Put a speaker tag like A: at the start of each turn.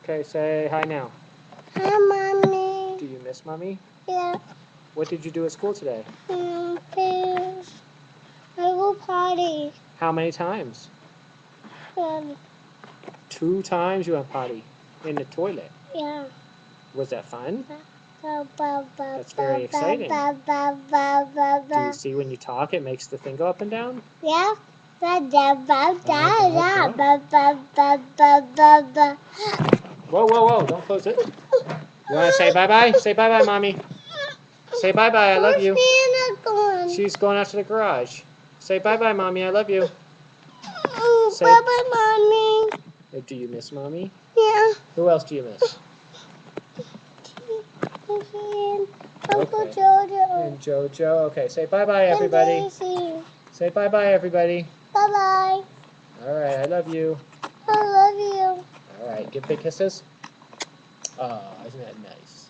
A: Okay, say hi now.
B: Hi, Mommy.
A: Do you miss Mommy?
B: Yeah.
A: What did you do at school today?
B: Please. I will potty.
A: How many times?
B: Um,
A: 2 times you went potty in the toilet.
B: yeah.
A: Was that fun?
B: That's
A: That's very exciting. Do you see when you talk it makes the thing go up and down?
B: Yeah.
A: Whoa, whoa, whoa, don't close it. You want to say bye-bye? Say bye-bye, Mommy. Say bye-bye, I love you. She's going out to the garage. Say bye-bye, Mommy, I love you. Say
B: bye-bye, Mommy.
A: Do you miss Mommy?
B: Yeah.
A: Who else do you miss?
B: Uncle
A: Okay.
B: Jojo.
A: And Jojo. Okay, say bye-bye, everybody.
B: And Daisy.
A: Say bye-bye, everybody.
B: Bye-bye.
A: All right, I love you.
B: I love you.
A: All right, give big kisses. Oh, isn't that nice?